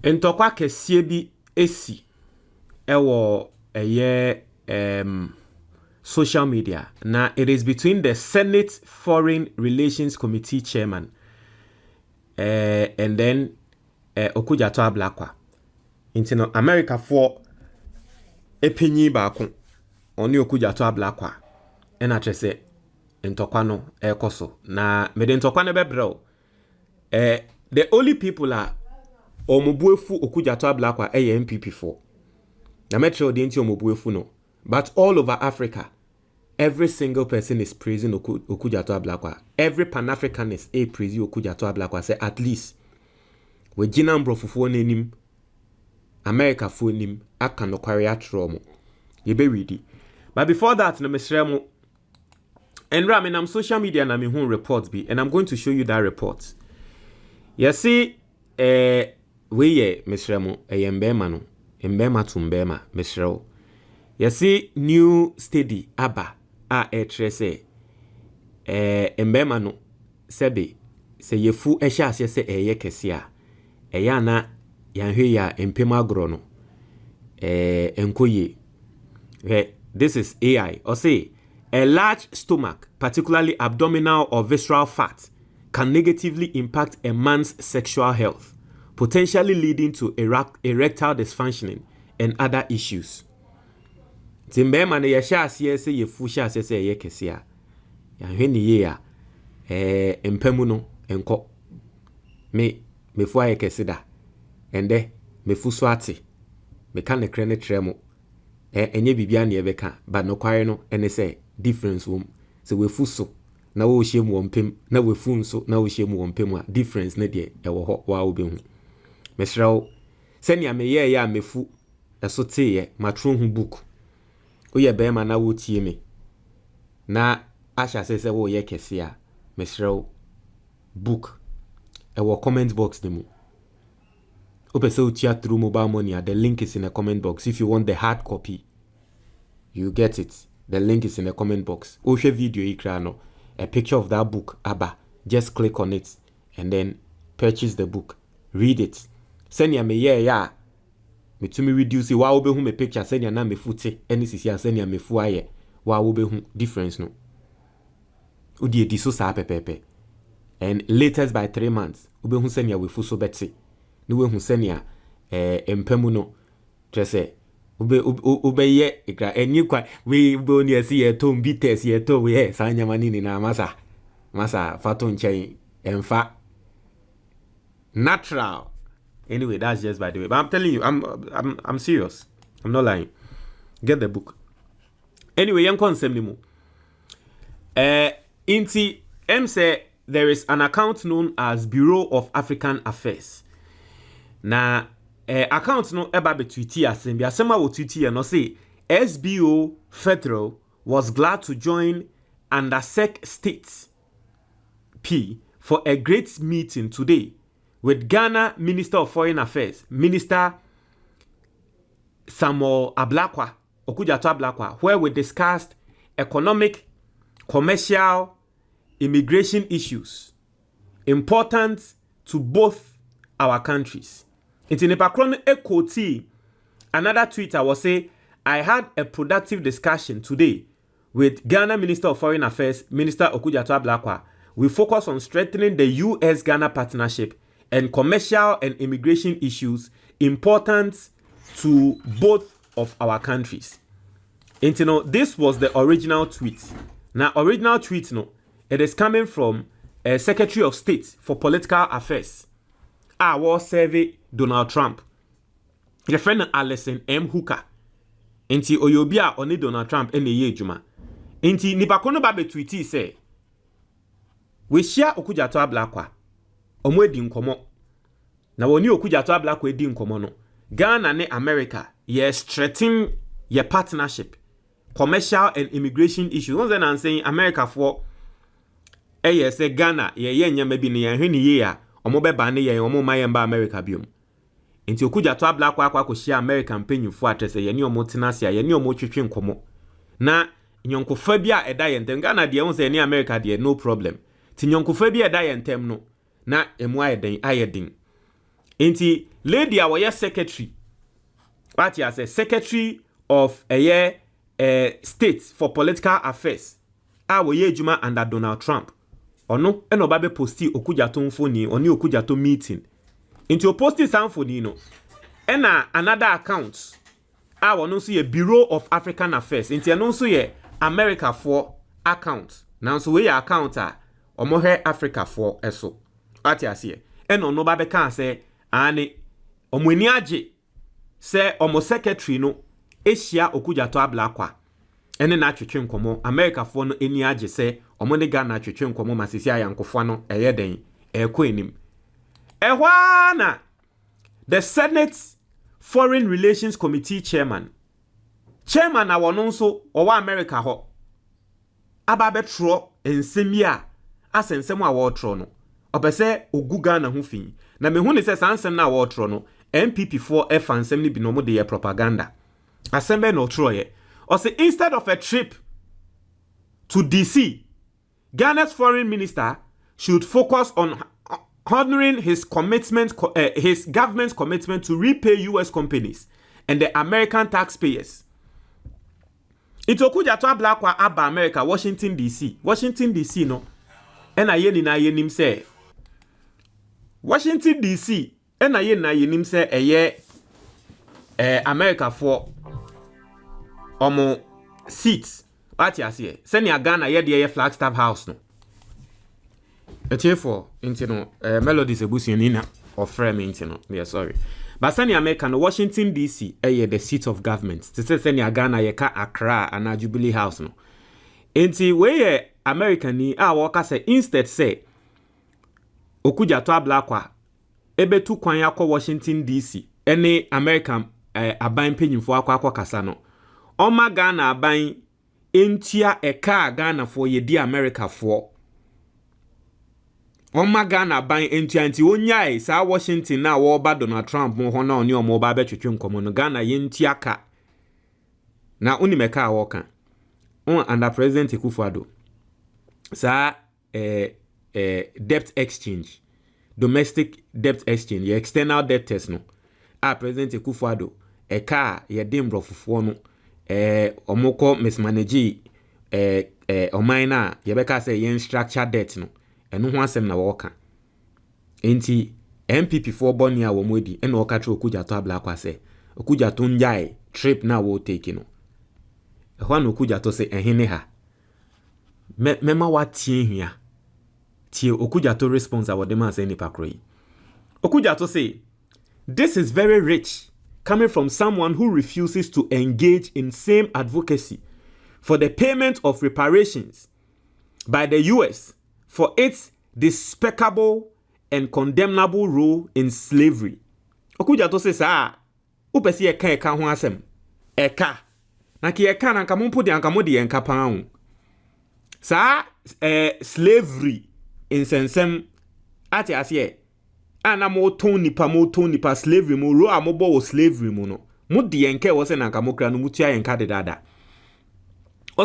Ntokwa kesie bi esi ewo social media. Now it is between the Senate Foreign Relations Committee chairman and then Okudzeto Ablakwa. Into America for epinyi baako oni Okudzeto Ablakwa. And I just say ntokwa no ekoso na mede ntokwa ne bebrel. The only people are omubuefu Okudzeto Ablakwa MPP4. Na metro the enti omubuefu no. But all over Africa, every single person is praising Okudzeto Ablakwa. Every Pan-Africanist is praising Okudzeto Ablakwa. Say at least we jina mbrofufo nenim America fo nim aka no kware atromo. Ye be ready. But before that, na mesremo enra me nam social media na me hu report bi, and I'm going to show you that report. You see we ye mesremo mbema no. Mbema to mbema mesremo. You see new study aba a etrese mbema no sebe se yefu ehya ase se eye kese a eya na yanhwe ya empema agro no enkoye. This is AI. Or say a large stomach, particularly abdominal or visceral fat, can negatively impact a man's sexual health, potentially leading to erectile dysfunctioning and other issues. Timbema ne yesha asiye se yefu sha asiye se ye kese a yanhwe ni ye a empemu no enko mefu aye kese da ende mefu so ate meka ne kre ne tremo enye bibia ne ebeka ba no kware no ene se difference wom se wefu so na wo hye mu ompem na wefu nso na wo hye mu ompem a difference ne de ewo ho wa obehu mesrawo senia meye ya mefu eso teye matro hu book oye bema na wo tie me na asha se wo ye kese a mesrawo book ewo comment box demu opese utia through mobile money. The link is in the comment box. If you want the hard copy, you get it. The link is in the comment box. Oshe video ikrano, a picture of that book, Abba. Just click on it and then purchase the book. Read it. Send ya me ya. Me to me reduce wa obehu me picture send ya na me fute. Any sisi send ya me fuaye. Wa obehu difference no. Udi ediso sa pepepe. And latest by 3 months, obehu send ya we fuso betse. Niwe hu senia empemu no trese ube ye ikra enyi kwa we bo ni asi ye to mbites ye to we sanya manini na masa fato nchen emfa natural. Anyway, that's just by the way, but I'm telling you, I'm serious. I'm not lying. Get the book. Anyway, young concept nimu inti say there is an account known as Bureau of African Affairs. Na account no eba be tweety asem bi asema wo tweety no say SBO Federal was glad to join Undersec States P for a great meeting today with Ghana Minister of Foreign Affairs, Minister Samuel Ablakwa, Okudzeto Ablakwa, where we discussed economic, commercial, immigration issues important to both our countries. Into Nepakron Ekoti, another tweeter was say, I had a productive discussion today with Ghana Minister of Foreign Affairs, Minister Okudzeto Ablakwa. We focus on strengthening the US-Ghana partnership and commercial and immigration issues important to both of our countries. And you know, this was the original tweet. Now, original tweet, no, it is coming from a Secretary of State for Political Affairs. I was survey Donald Trump. Your friend Alison M. Hooker. Enti oyobia oni Donald Trump ene ye juma. Enti nipakono babe tweeti say, we share Okudzeto Ablakwa. Omo edi nkomo. Na woni Okudzeto Ablakwa edi nkomo no. Ghana ne America ye strengthen ye partnership, commercial and immigration issues. Once I'm saying America for say Ghana ye nyama bi ne ye hwe ne ye a omo beba ne ye omo mayemba America biom. Enti Okudzeto Ablakwa akwa share American mpanyimfo atrese ye ne omo tenase ye ne omo twetwe nkomo. Na nyonkofa bi a eda ye ntem Ghana de won say ne America de no problem. Ti nyonkofa bi eda ye ntem no na emu ayeden. Inti lady a were secretary. What you say? Secretary of a year state for political affairs. Were juma under Donald Trump. Ono eno babe posti Okudzeto mfoni oni Okudzeto meeting. Inti o posti samfoni no. Ena another account. Wono so ye Bureau of African Affairs. Inti eno so ye America for account. Now so we account omo he Africa for eso. What you say? Eno no babe kan say ani omo ani age say omo secretary no ehia Okudzeto ablakwa. Ene na atwetwe nkomo America for no ani age say omo ne Ghana atwetwe nkomo masisi ayankofo no eye den ekọ enim. Ehwa na the Senate Foreign Relations Committee chairman awono nso owa America ho aba betro ensemi a asensem a wotro no opese ogu Ghana ho fin na mehu ne se sansem na wotro no MPP4 efansem ni bi no mo de ye propaganda asembe no tro ye or say instead of a trip to DC, Ghana's foreign minister should focus on honoring his government's commitment to repay US companies and the American taxpayers. Ito Okudzeto ablakwa aba America, Washington DC no. Ena ye ni na yenim se Washington DC ena ye na yenim se eye America for omo seats. What you say? Send ya Ghana ye de Flagstaff House no. Therefore, into no melodies ebusianina or frame into no. Yeah, sorry. But send ya America no Washington DC the seat of government. To say send ya Ghana ye ka Accra and Jubilee House no. Enti we American ni waka say instead say Okudzeto ablakwa ebetu kwan yakọ Washington DC any American aban penyimfo akwa kasa no. Oma Ghana aban entia eka Ghana for ye di America for. Oma Ghana aban entia nti onyai sa Washington na wo ba Donald Trump mo ho na oni omo ba betwetwe nkomo no Ghana ye ntia ka. Na unimeka awoka. Under President Akufo-Addo. Sa debt exchange. Domestic debt exchange. Ye external debt test no. President Akufo-Addo eka ye dem brofufo no. Omoko mismanage omaina yebeka say yen structure debt no eno ho asem na woka enti MPP4 boni a wo modi eno woka tro Okudzeto ablakwa say Okudzeto njai trip na wo take no ehwa no Okudzeto say ehene ha mema watie hia tie Okudzeto response a wode ma say ni pakro Okudzeto say this is very rich coming from someone who refuses to engage in same advocacy for the payment of reparations by the US for its despicable and condemnable role in slavery. Okudzeto says, upesi eka ho asem. Eka. Na ki eka na nkamumpo di ankamodi enka paun. Slavery in sensem ati asiye. Ana mo ton nipa slavery mo ro amobo wo slavery mo no mudi enke wo se na nkamokra no mutua enka de dada.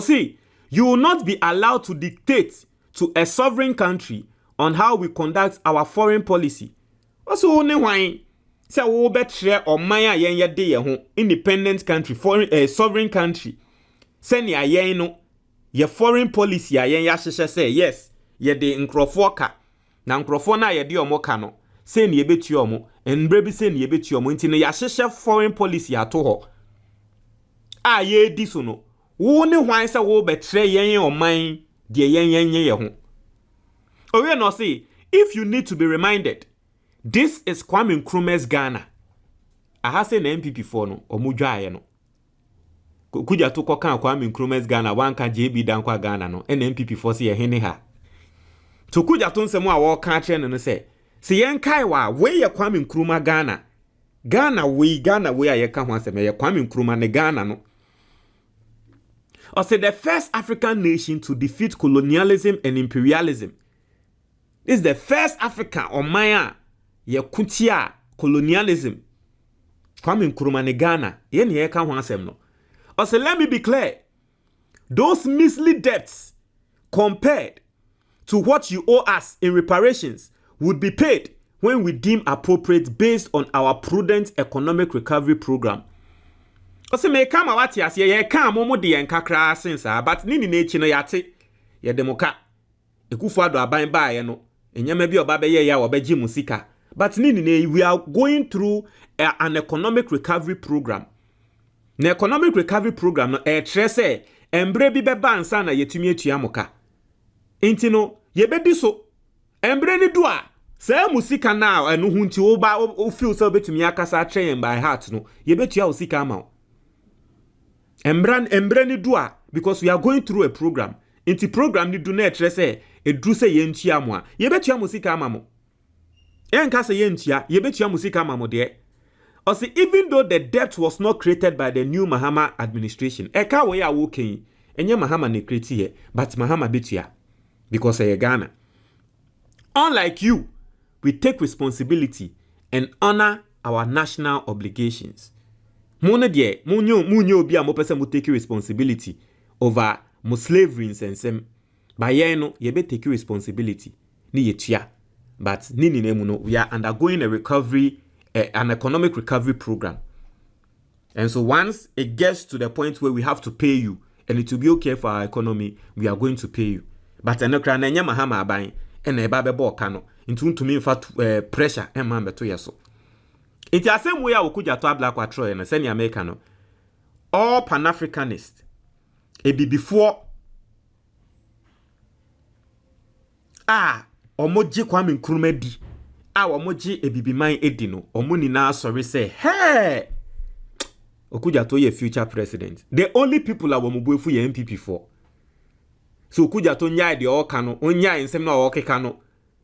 See, you will not be allowed to dictate to a sovereign country on how we conduct our foreign policy. Also ne hwan se wo betre oman a yen ye de ye ho independent country foreign sovereign country se ne ayen no ye foreign policy a yen ya hyehye say yes ye de nkrofo ka na nkrofo na ye de omoka no se ne yebetu omo enbre bi se ne yebetu omo nti ne ya hyehye foreign policy ato ho a ye di so no wo ne hwan se wo betre yen oman de yen ye ho. Owe no say if you need to be reminded, this is Kwame Nkrumah's Ghana. Aha say na MPP4 no omudwaye no Okudzeto kokan Kwame Nkrumah's Ghana wanka JB dankwa Ghana no en MPP4 say hene ha to Okudzeto nsem a wo ka kire no say se yen kai wa we ye Kwame Nkrumah Ghana we a ye ka ho asem ye Kwame Nkrumah ne Ghana no. Or say the first African nation to defeat colonialism and imperialism. This is the first African or Maya ye kutia colonialism. Kwame Nkrumah ne Ghana yen ye ka ho asem no. Or say let me be clear. Those measly debts compared to what you owe us in reparations would be paid when we deem appropriate based on our prudent economic recovery program. Ose me kama wati asiye ye kan momo de enkakra sensa but nini na echi no yate ye demoka ekufu ado aban ba ye no enyama bi oba be ye ya obegi musika but nini na we are going through an economic recovery program. Na economic recovery program no trese embre bi beba ansa na yetumi atua moka enti no ye bedi so embre ni do a say musika na enu hu nti wo ba o feel so betumi akasa train by heart no ye betua osika ama embre ni do a because we are going through a program enti program ni do na trese edru se ye ntua mo a ye betua musika ama mo enka se ye ntua ye betua musika ama mo de. Also, even though the debt was not created by the new Mahama administration, eka we are working, enye Mahama ne create here, but Mahama betia because Ghana. Unlike you, we take responsibility and honor our national obligations. Mone die, munyo obi a mo pese mo take responsibility over mo slavery nsensem. Ba ye no, ye be take responsibility ni yetua. But nini nemu no, we are undergoing a recovery, an economic recovery program. And so once it gets to the point where we have to pay you and it will be okay for our economy, we are going to pay you. But enokra na nya Mahama aban and eba bebo kano into to me pressure and man beto yeso. It is same way Okudzeto black watro and send American all Pan-Africanists e be before omoji Kwame Nkrumah di omoji ebibiman edino omuni na sorry say hey Okudzeto ye future president. The only people that womubuefu ye MPP for. So Okudzeto nya de o kano onya nsem na o kekano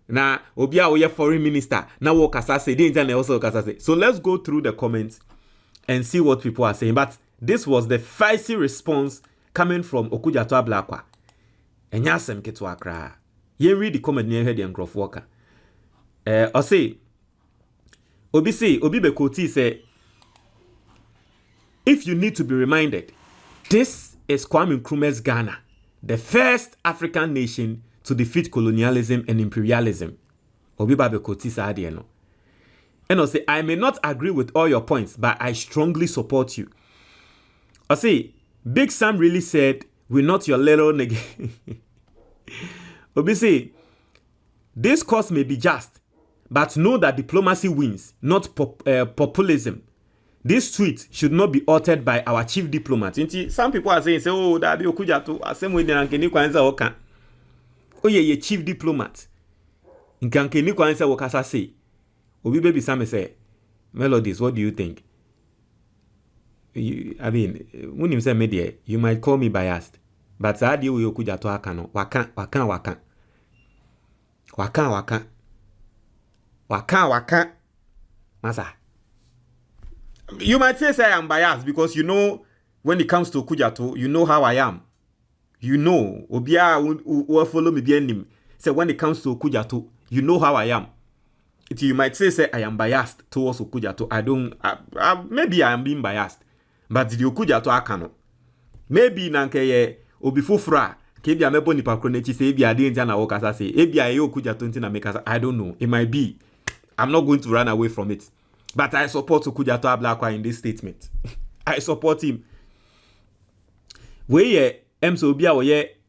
na obi a ye foreign minister na wo kasa say dey na also kasa say. So let's go through the comments and see what people are saying. But this was the feisty response coming from Okudzeto Ablakwa. Enya sem keto akra. Ye read the comment near head and growth worker. I say Obi be koti say if you need to be reminded, this is Kwame Nkrumah's Ghana, the first African nation to defeat colonialism and imperialism. Obi ba be koti sa ade no. And I say I may not agree with all your points, but I strongly support you. I say Big Sam really said we're not your little nigga. Obi say this cause may be just, but know that diplomacy wins, not populism. This tweet should not be uttered by our chief diplomat. Some people are saying, oh, that be Okudzeto, same way Nkeni Kwanza Oka. Oh, ye chief diplomat. Nkeni Kwanza Okasa say, Obi baby Sam say, Melodies, what do you think? I mean, when you say media, you might call me biased. But I deal with Okudzeto Akano. Waka. Masa. You might say I am biased because you know when it comes to Okudzeto, you know how I am. You know, Obia will follow me behind him. So when it comes to Okudzeto, you know how I am. You might say I am biased towards Okudzeto. Maybe I am being biased. But the Okudzeto Akano. Maybe nanke obi fufra kebi amebo nipa kronechi say ebi ade ntia na wo kasa say ebi aye Okudzeto nti na make kasa. I don't know. It might be. I'm not going to run away from it. But I support Okudzeto Ablakwa in this statement. I support him. We emso obi a wo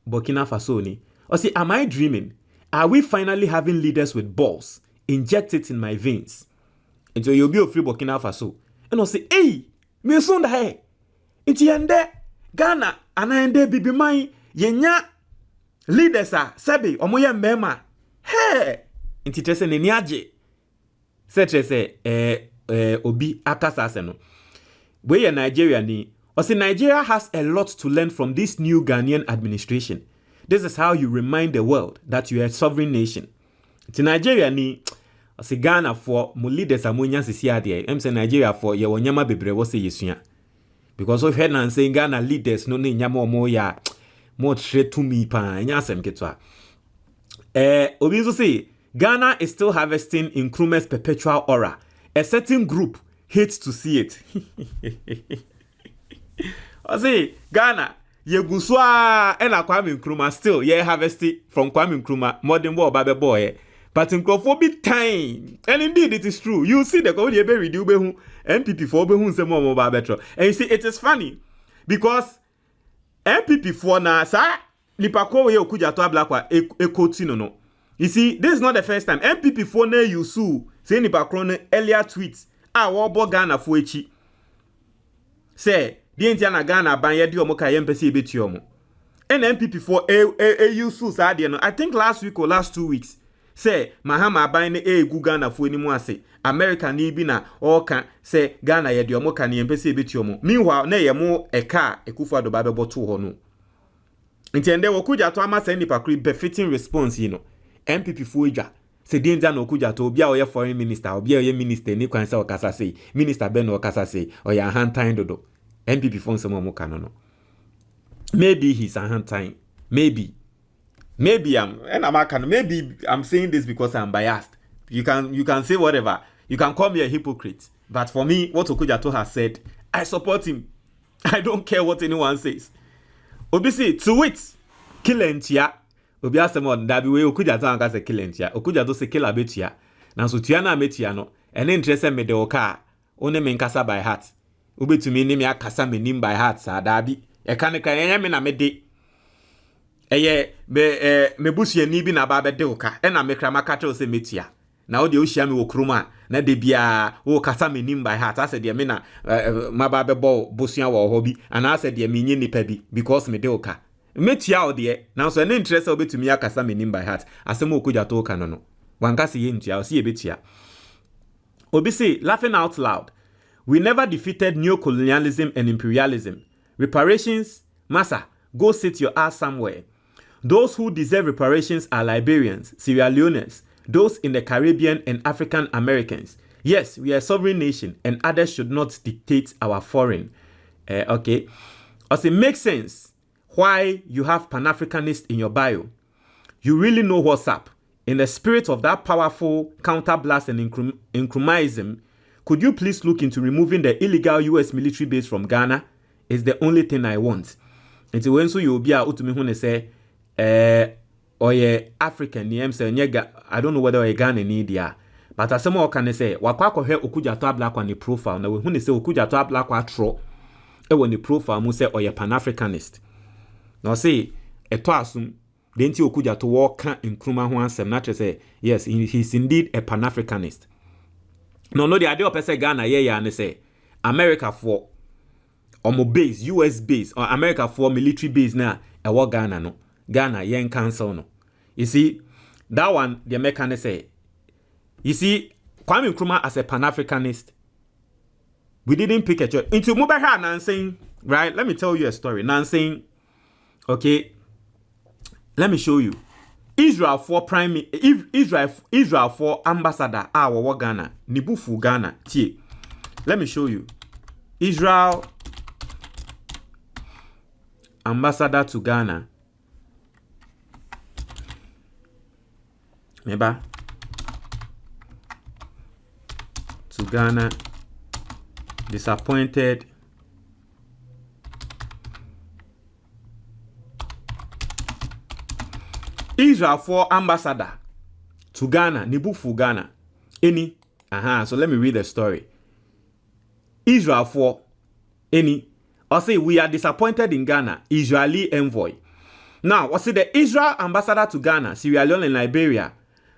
Burkina Faso ni. O say am I dreaming? Are we finally having leaders with balls? Inject it in my veins. Until you be free Burkina Faso. And I say, hey, me son da he. Inti yende Ghana anayende bibi mai yenya leaders a sebi omoye mbema. Hey, inti trese ne niaje. Se trese obi akasa se no. We Nigeria ni. I say Nigeria has a lot to learn from this new Ghanaian administration. This is how you remind the world that you are a sovereign nation. To Nigeria ni I say Ghana for mo leaders amonya sisi ade. Em say Nigeria for ye wonyama bebre wo say yesua. Because of head and saying Ghana leaders no nyama omo ya more straight to me pa nya asem ketwa. Obi so say Ghana is still harvesting Nkrumah's perpetual aura. A certain group hates to see it. I say Ghana ye guswa ena Kwame Nkrumah still ye harvesting from Kwame Nkrumah modern boy babe boy. But in Crawford time, and indeed it is true. You see the Cody Berry do behu MPP for behu some more better. And you see, it is funny because MPP for na sa Lipako we Okudzeto Blackwa Ekotino no. You see, this is not the first time. MPP for na you sue say Lipako earlier tweets. Wobo Ghana for echi. Say, the Indiana Ghana ban yedi omo ka yempesi ebeti omo. And MPP for you sue sa no. I think last week or last 2 weeks. Say, Mahama ban gu Ghana for any more say. America ni bi na all can say Ghana yedi omo ka ni yempesi ebeti omo. Meanwhile, na yemo eka Akufo-Addo ba bebo to ho no. Ntende Okudzeto ama say nipa kri befitting response you know. MPP for eja. Se denja no Okudzeto obi a oye foreign minister obi a oye minister ni kwan se okasa say minister ben okasa say oya hantan dodo MPP fon se mo ka no maybe he's a hantan maybe I'm saying this because I'm biased. You can say whatever, you can call me a hypocrite, but for me what Okudzeto has said, I support him. I don't care what anyone says. Obi say to it kilentia obi asem on da bi we Okudzeto anka se kilentia Okudzeto se kila betia na so tua na metia no ene interest me de oka one me nkasa by heart obetumi ni me akasa me nim by heart sa da bi e kan kan enya me na me de eye me busu ni bi na ba be de oka e na me kra maka tro se metia na o de o hia me wo kroma na de bia wo kasa me nim by heart ase de me na maba be bo busua wo ho bi ana ase de me nyi nipa bi because me de oka metia odie now so any interest obetumi akasa menim by heart asem Okudzeto ka no wankase ye ntia o se ye betia obi say laughing out loud, we never defeated neocolonialism and imperialism. Reparations, massa, go sit your ass somewhere. Those who deserve reparations are Liberians, Sierra Leoneans, those in the Caribbean and African Americans. Yes, we are a sovereign nation and others should not dictate our foreign. Okay. Also, it makes sense why you have Pan-Africanist in your bio. You really know what's up. In the spirit of that powerful counterblast and incrementism, could you please look into removing the illegal US military base from Ghana? It's the only thing I want. Until when so you'll be out to me when they say, or ye African, I don't know whether a Ghana need ya. But as someone can say, Wakako he Okudzeto black on the profile. Now when they say Okudzeto black watro, when the profile must say or ye Pan-Africanist. Now say a toasum, didn't you Okudzeto walk in Kruma one sem not say yes, he's indeed a Pan-Africanist. No, the idea of say Ghana, yeah, and they say America for omo base, US base, or America for military base now, a war Ghana no. Ghana, yen council no. You see, that one, the Americans say, you see, Kwame Nkrumah as a Pan-Africanist, we didn't pick a choice. Into Mubarak Nansing, right? Let me tell you a story. Nansing, okay, let me show you. Israel for Israel for ambassador our Ghana, Nibufu Ghana, tie. Let me show you. Israel ambassador to Ghana. Meba to Ghana, disappointed. Israel for ambassador to Ghana, Nibufu Ghana. Any, so let me read the story. Israel for any, I say we are disappointed in Ghana, Israeli envoy. Now, I say the Israel ambassador to Ghana, Sierra Leone and Liberia,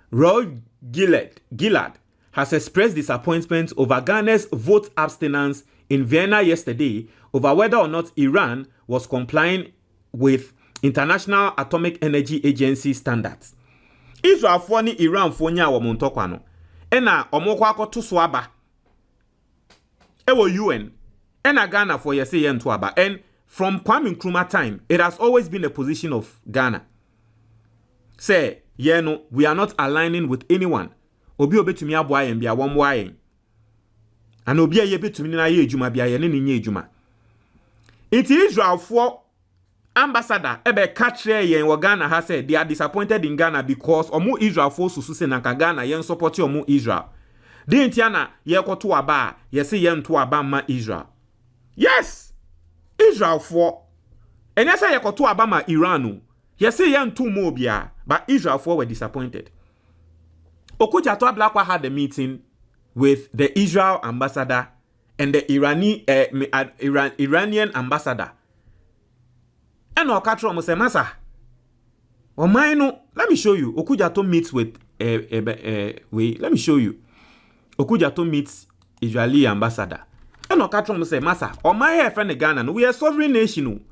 Roy Gillard, has expressed disappointment over Ghana's vote abstinence in Vienna yesterday over whether or not Iran was complying with International Atomic Energy Agency standards. Israel for ni Iran for nya wa montokwa no. Ena omokwa akoto so aba. Ewo UN. Ena Ghana for yese yen to aba. And from Kwame Nkrumah time, it has always been a position of Ghana. Say, no, we are not aligning with anyone. Obi obetumi aboa yen bia wo moa yen. And obi aye betumi na ye ejuma bia ye ne nye ejuma. It Israel for ambassador ebe katre yen wo Ghana ha said they are disappointed in Ghana because omo Israel for susu se na Ghana yen support omo Israel. De ntia na ye koto aba ye se yen to aba ma Israel. Yes. Israel for and yes ye koto aba ma Iran no. Ye se yen to mo bia but Israel for were disappointed. Okudzeto Ablakwa had a meeting with the Israel ambassador and the Iranian ambassador. And Okatro say, Masa, let me show you. Okudzeto meets with let me show you. Okudzeto meets Israeli ambassador. And Okatro say, Masa, Omaye friend Ghana, no, we are sovereign nation.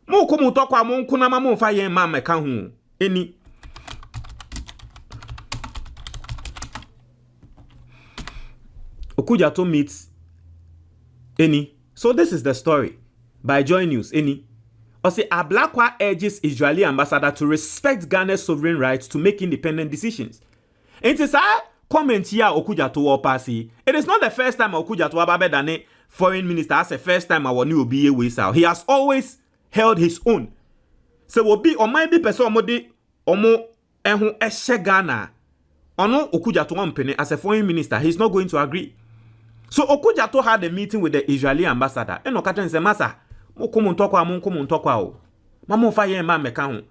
Mo komu tokwa mo nkuna ma mo fa yen ma meka hu. Eni. Okudzeto meets Eni. So this is the story by Joy News. Eni. Ose Ablakwa urges Israeli ambassador to respect Ghana's sovereign rights to make independent decisions. It is a comment here Okudzeto will pass. It is not the first time Okudzeto ababe than foreign minister. That's the first time our new obi we saw. He has always held his own. So will be or might be person omodi omo ehun ehye Ghana. Ono Okudzeto wampene as a foreign minister, he's not going to agree. So Okudzeto had a meeting with the Israeli ambassador. And Okatren say, Masa, mo komu ntokwa o. Mamo fa yen ma meka ho.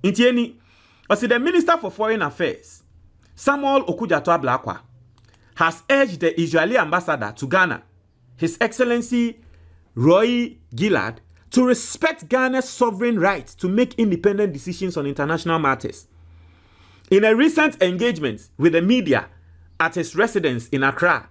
Inti eni, osi the Minister for Foreign Affairs, Samuel Okudzeto Ablakwa, has urged the Israeli ambassador to Ghana, His Excellency Roy Gilad, to respect Ghana's sovereign right to make independent decisions on international matters. In a recent engagement with the media at his residence in Accra,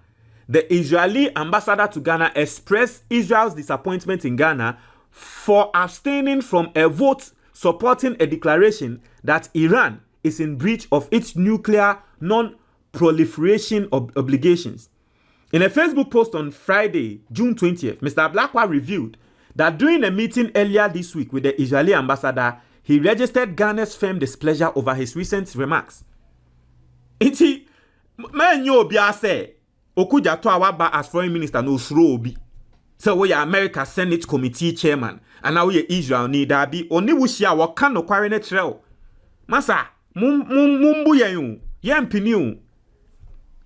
the Israeli ambassador to Ghana expressed Israel's disappointment in Ghana for abstaining from a vote supporting a declaration that Iran is in breach of its nuclear non-proliferation obligations. In a Facebook post on Friday, June 20th, Mr. Ablakwa revealed that during a meeting earlier this week with the Israeli ambassador, he registered Ghana's firm displeasure over his recent remarks. Iti, man yo biya say, Okudzeto awaba as foreign minister no sro obi. So we are America Senate Committee chairman, and now we are Israel ni dabi. Oni wushia waka no kware ne trel. Masa, mumbu yen yen piniu.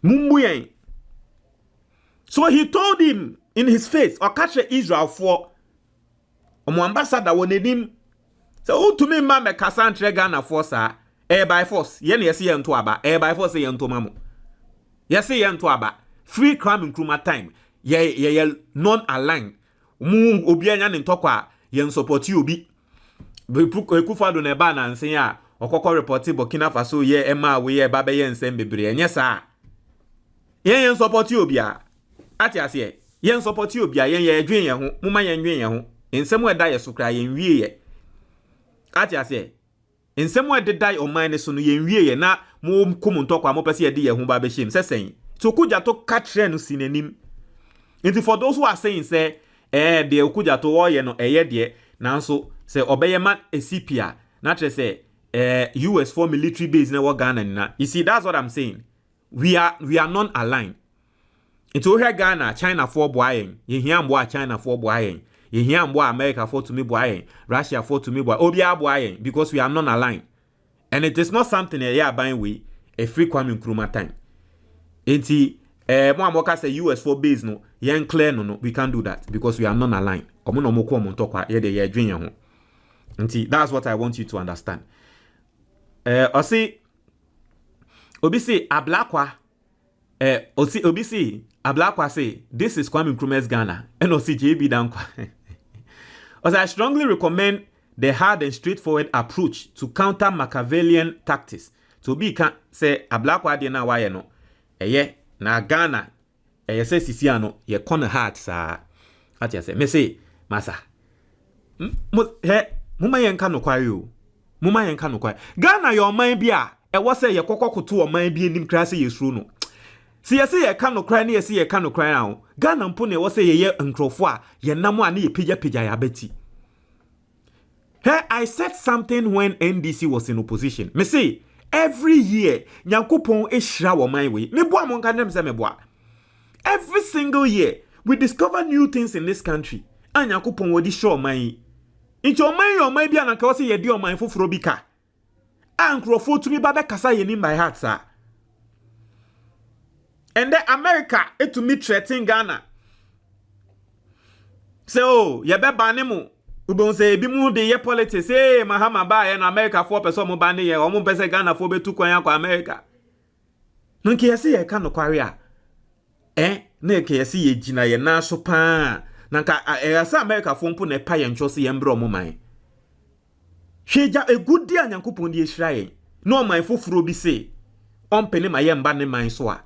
Mumbu yen. So he told him in his face, Okatre Israel for omo ambassador wonedim. So to me ma me kasa entre Ghana for sa by force. Yen yesi yen to aba. By force yen to mamu. Yesi yen to aba. Free crime in Kruma time. Ye non-aligned. Mu obi anya ne ntokwa yen support you obi. Ekufado ne ba na nsen ya okokọ report Burkina Faso ye ema we ye ba be yen nsem bebre enye sa. Yen support you obi a. Ati ase yen support you obi a yen ye adwen ye ho. Muma yen dwen ye ho. Nsem we da ye so kra yen wie ye. Ati ase nsem we de dai oman ne so no yen wie ye na mo kum ntokwa mo pese ye de ye ho ba be shim sesen. So Okudzeto catch no sinanim. And for those who are saying say the Okudzeto oye no de nanso say obeye man CPA na tre say US for military base na Ghana na. You see, that's what I'm saying. We are non-aligned. Into here Ghana, China for boying. You hear mbo China for boying. You hear mbo America for to me boying. Russia for to me boy. Obia boying because we are non-aligned. And it is not something buying we a free Kwame Nkrumah time. Enti mo say US for base no yen clear no we can't do that because we are non-aligned. Omo no mo ko mo ntokwa ye de ye adwen ye ho. Enti that's what I want you to understand. Obi say Ablakwa obi say Ablakwa say this is Kwame Nkrumah's Ghana and JB dankwa. I strongly recommend the hard and straightforward approach to counter Machiavellian tactics. To be can say Ablakwa de na why no na Ghana say sisiano ye corner heart sa ati say me say masa muma yen ka no kware o muma yen ka no kware Ghana your mind bia was say ye kokokoto o man bi enim kra say yesuru no si ye say ye ka no kware na ye say ye ka no kware na Ghana mpo ne was say ye nkrofo a ye nam a na ye pija ya beti. I said something when NDC was in opposition. Me say every year, Nyankopon ehira wo man we. Me boa mon kanem se me boa. Every single year, we discover new things in this country. And Nyankopon wo di show man. Inti o man bia na ka wo se ye di o man foforo bi ka. Ankrofo to me ba be kasa ye ni my heart sir. And then America it to me threaten Ghana. So, ye be ban mu. Ubon say bi mu de ye politics say Mahama ba ye na America for person mo ban ye o mo pese Ghana for be tu kwan kwa America. no nke yesi ye ka no kware a na nke yesi ye gina ye na so pa na nka yasa America fo mpo na pa ye ntwo se ye mbro mo man hweja egudi anyankopon di ehira ye no man foforo bi se ompene ma ye mba ne man so a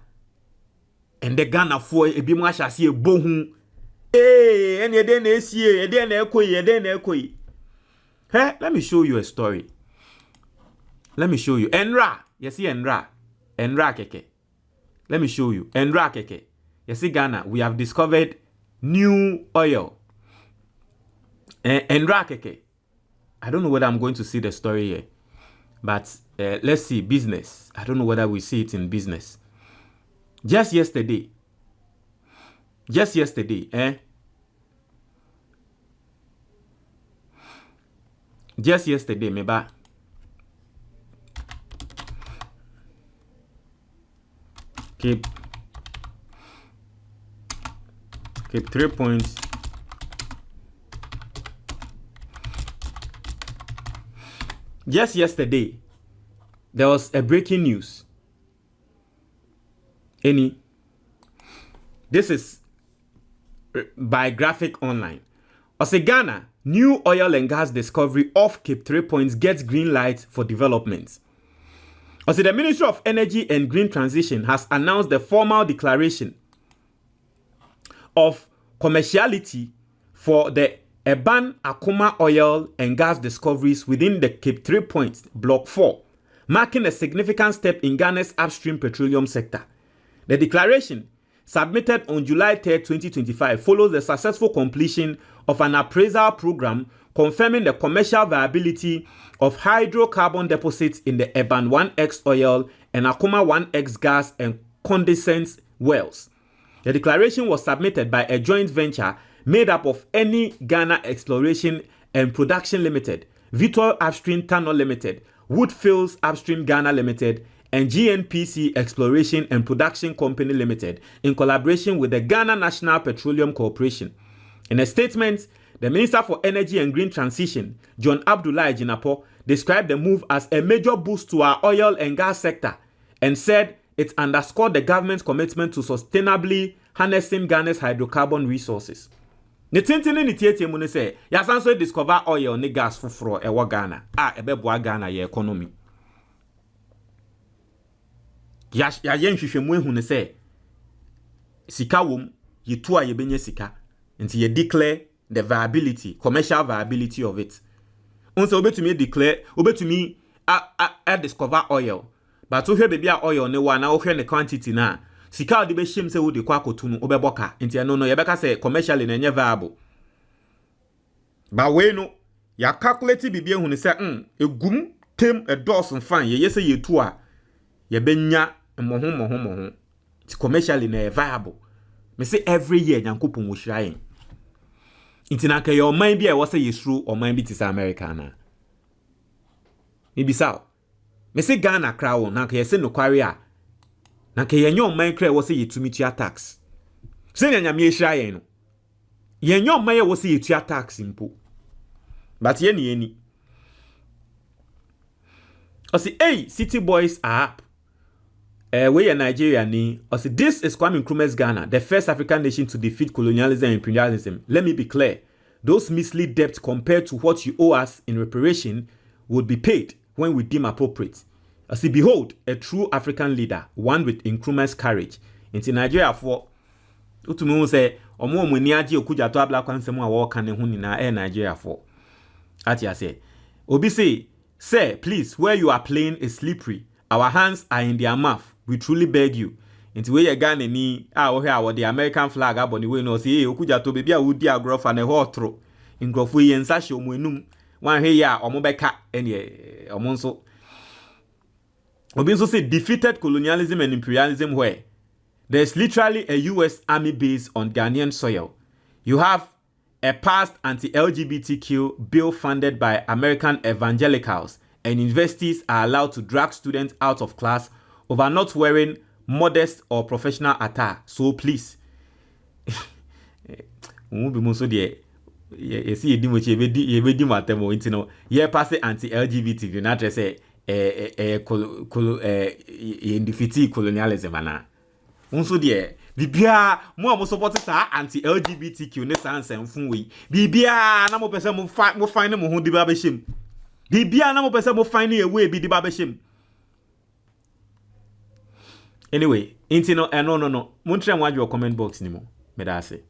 ende Ghana fo ebi mu ahyase ebohu ene ede na esie ede na ekoyi let me show you a story. Let me show you. Enra. You see Enra. Enra keke. Let me show you. Enra keke. You see Ghana, we have discovered new oil. Enra keke. I don't know whether I'm going to see the story here. But let's see. Business. I don't know whether we see it in business. Just yesterday. Just yesterday. Just yesterday, meba. Keep 3 points. Just yesterday, there was a breaking news. This is by Graphic Online. Ghana, new oil and gas discovery off Cape 3 Points gets green light for development. The Ministry of Energy and Green Transition has announced the formal declaration of commerciality for the Eban Akuma oil and gas discoveries within the Cape 3 Points Block 4, marking a significant step in Ghana's upstream petroleum sector. The declaration, submitted on July 3, 2025, follows the successful completion of an appraisal program confirming the commercial viability of hydrocarbon deposits in the Eban 1X oil and Akuma 1X gas and condensate wells. The declaration was submitted by a joint venture made up of Eni Ghana Exploration and Production Limited, Vitor Upstream Tunnel Limited, Woodfields Upstream Ghana Limited, and GNPC Exploration and Production Company Limited, in collaboration with the Ghana National Petroleum Corporation. In a statement, the Minister for Energy and Green Transition, John Abdullahi Jinapo, described the move as a major boost to our oil and gas sector and said it underscored the government's commitment to sustainably harnessing Ghana's hydrocarbon resources. Ne tintini ni tietie mu ne se ya sanso discover oil ne gas foforo ewo Ghana ebeboa Ghana ye economy. Ya yenhwehwemu ehu ne se sika wom yetu a yebenye sika nti ye declare the viability, commercial viability of it. Unse obetumi declare, obetumi discover oil. But wo hwe bebia oil ne wa na wo hwe ne quantity na sika odi be him se wo de kwa kotunu obeboka nti eno no ye beka se commercially na enye viable. Ba we no ya calculate bibia hu ne se egum tem a dose fan ye yese yetu a ye benya moho ti commercially na viable. Me say every year nyankopon wo hira yen. Inti na ke your mind bi e wo say yesru o mind bi ti sa America na. Me bisa me say Ghana krawo na ke yese no kware a na ke yenyo mind kra wo say yetumi tua tax. Se nyanya me hira yen no. Yenyo mind wo say yetua tax mpo. But ye ni eni. O say hey, city boys are up. We in Nigeria ni. This is Kwame Nkrumah's Ghana, the first African nation to defeat colonialism and imperialism. Let me be clear. Those mislead debts compared to what you owe us in reparation would be paid when we deem appropriate. Behold, a true African leader, one with Nkrumah's courage. In Nigeria for utumu say omo omani age Okudzeto abla kwansem a wo kan ne hu ni na Nigeria for. Atia say, Obi say, sir, please, where you are playing is slippery. Our hands are in their mouth. We truly beg you. Into where you Ghana ni here the American flag aboni we no say Okudzeto baby a wudi agrofa na hotro. Ngrofo yensa hye omunum. Wan he ya omobeka ene omonso. Obi nso say defeated colonialism and imperialism where there's literally a US army base on Ghanaian soil. You have a passed anti-LGBTQ bill funded by American evangelicals, and universities are allowed to drag students out of class over not wearing modest or professional attire. So please, pass anti-LGBT. You not say defeat colonialism ana. Unso de bibia mo support sa anti LGBTQ ne sanse mfun we. Bibia na mo pese mo find mo ho di ba behim. Bibia na mo pese mo find a way bi di ba behim. Anyway, no. Mo ntre mo adwo comment box ni mo. Me da say.